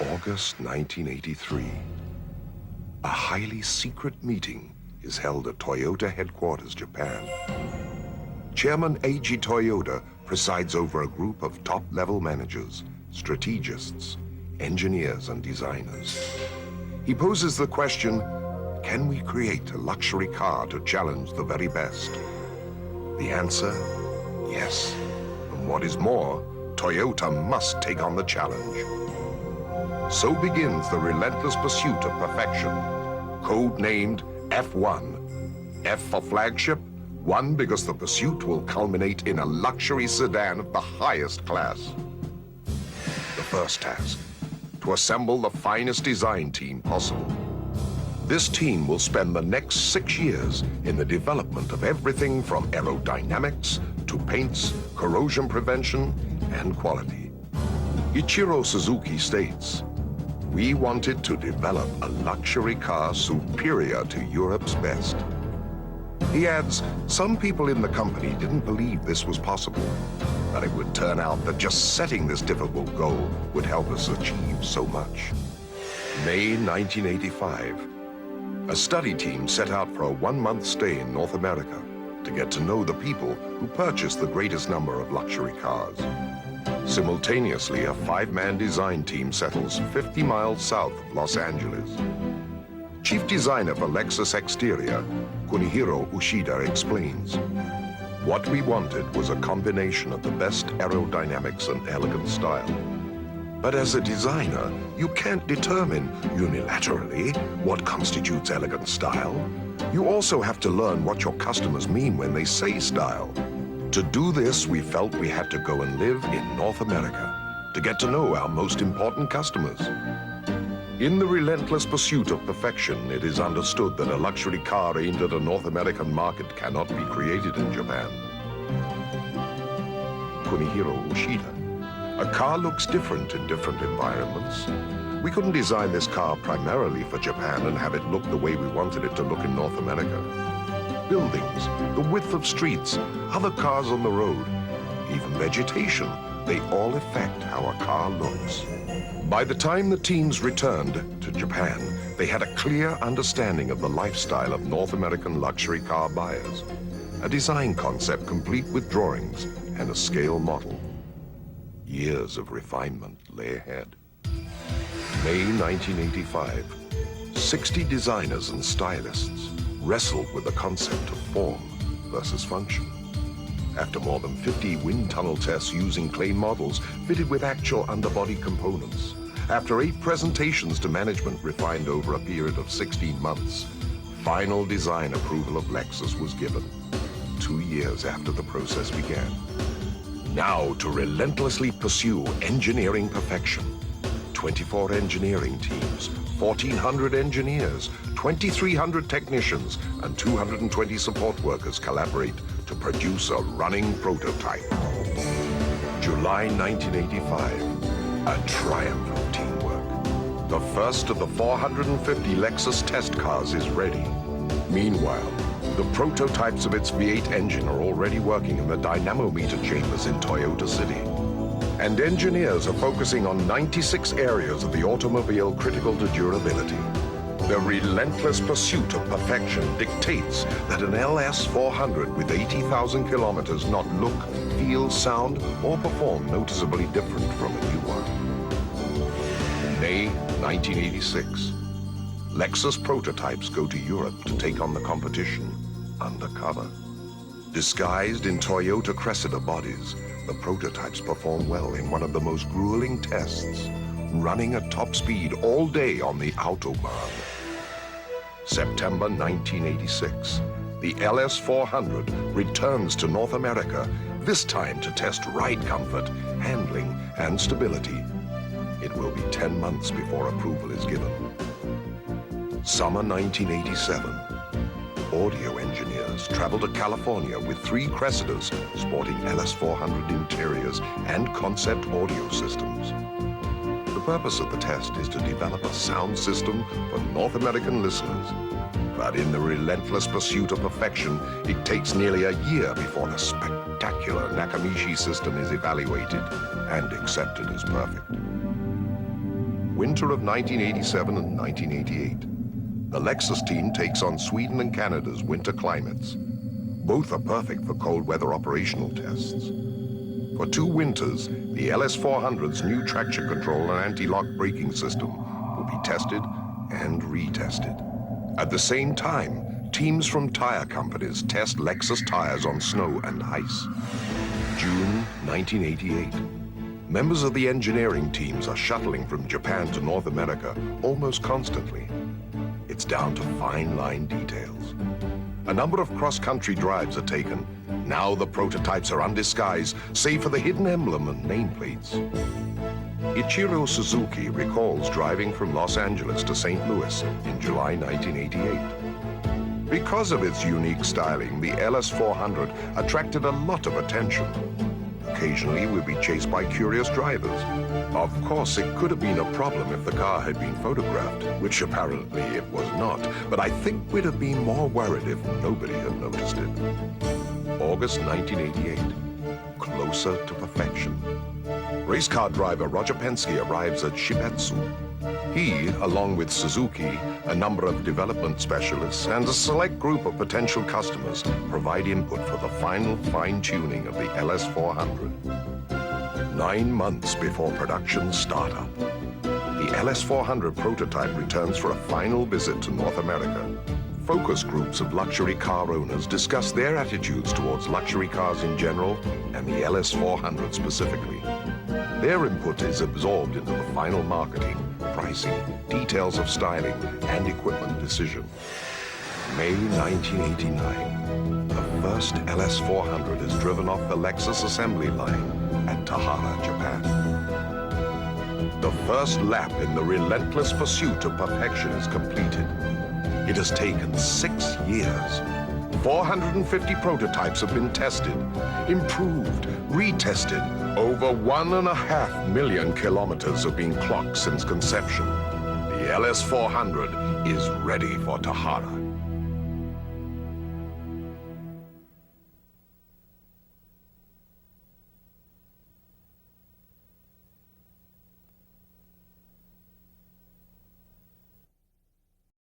August 1983. A highly secret meeting is held at Toyota headquarters, Japan. Chairman Eiji Toyoda presides over a group of top-level managers, strategists, engineers, and designers. He poses the question, can we create a luxury car to challenge the very best? The answer, yes. And what is more, Toyota must take on the challenge. So begins the relentless pursuit of perfection, code-named F1. F for flagship, 1 because the pursuit will culminate in a luxury sedan of the highest class. The first task, to assemble the finest design team possible. This team will spend the next 6 years in the development of everything from aerodynamics to paints, corrosion prevention, and quality. Ichiro Suzuki states, "We wanted to develop a luxury car superior to Europe's best." He adds, some people in the company didn't believe this was possible, but it would turn out that just setting this difficult goal would help us achieve so much. May 1985. A study team set out for a 1-month stay in North America to get to know the people who purchased the greatest number of luxury cars. Simultaneously, a 5-man design team settles 50 miles south of Los Angeles. Chief designer for Lexus Exterior, Kunihiro Ushida, explains, what we wanted was a combination of the best aerodynamics and elegant style. But as a designer, you can't determine unilaterally what constitutes elegant style. You also have to learn what your customers mean when they say style. To do this, we felt we had to go and live in North America to get to know our most important customers. In the relentless pursuit of perfection, it is understood that a luxury car aimed at a North American market cannot be created in Japan. Kunihiro Ushida. A car looks different in different environments. We couldn't design this car primarily for Japan and have it look the way we wanted it to look in North America. Buildings, the width of streets, other cars on the road, even vegetation, they all affect how a car looks. By the time the teams returned to Japan, they had a clear understanding of the lifestyle of North American luxury car buyers. A design concept complete with drawings and a scale model. Years of refinement lay ahead. May 1985, 60 designers and stylists wrestled with the concept of form versus function. After more than 50 wind tunnel tests using clay models fitted with actual underbody components, after 8 presentations to management refined over a period of 16 months, final design approval of Lexus was given, 2 years after the process began. Now to relentlessly pursue engineering perfection. 24 engineering teams, 1,400 engineers, 2,300 technicians, and 220 support workers collaborate to produce a running prototype. July 1985, a triumph of teamwork. The first of the 450 Lexus test cars is ready. Meanwhile, the prototypes of its V8 engine are already working in the dynamometer chambers in Toyota City. And engineers are focusing on 96 areas of the automobile critical to durability. The relentless pursuit of perfection dictates that an LS400 with 80,000 kilometers not look, feel, sound, or perform noticeably different from a new one. In May 1986, Lexus prototypes go to Europe to take on the competition undercover. Disguised in Toyota Cressida bodies, the prototypes perform well in one of the most grueling tests, running at top speed all day on the Autobahn. September 1986, the LS400 returns to North America, this time to test ride comfort, handling, and stability. It will be 10 months before approval is given. Summer 1987. Audio engineers travel to California with 3 Cressidas sporting LS400 interiors and concept audio systems. The purpose of the test is to develop a sound system for North American listeners. But in the relentless pursuit of perfection, it takes nearly a year before the spectacular Nakamichi system is evaluated and accepted as perfect. winter of 1987 and 1988. The Lexus team takes on Sweden and Canada's winter climates. Both are perfect for cold weather operational tests. For 2 winters, the LS400's new traction control and anti-lock braking system will be tested and retested. At the same time, teams from tire companies test Lexus tires on snow and ice. June 1988. Members of the engineering teams are shuttling from Japan to North America almost constantly. It's down to fine line details. A number of cross-country drives are taken. Now the prototypes are undisguised, save for the hidden emblem and nameplates. Ichiro Suzuki recalls driving from Los Angeles to St. Louis in July 1988. Because of its unique styling, the LS400 attracted a lot of attention. Occasionally, we'd be chased by curious drivers. Of course, it could have been a problem if the car had been photographed, which apparently it was not, but I think we'd have been more worried if nobody had noticed it. August 1988, closer to perfection. Race car driver Roger Penske arrives at Shibetsu. He, along with Suzuki, a number of development specialists, and a select group of potential customers, provide input for the final fine-tuning of the LS400. 9 months before production startup, the LS400 prototype returns for a final visit to North America. Focus groups of luxury car owners discuss their attitudes towards luxury cars in general and the LS400 specifically. Their input is absorbed into the final marketing, pricing, details of styling, and equipment decision. May 1989. The first LS400 is driven off the Lexus assembly line at Tahara, Japan. The first lap in the relentless pursuit of perfection is completed. It has taken 6 years. 450 prototypes have been tested, improved, retested. Over 1.5 million kilometers have been clocked since conception. The LS400 is ready for Tahara.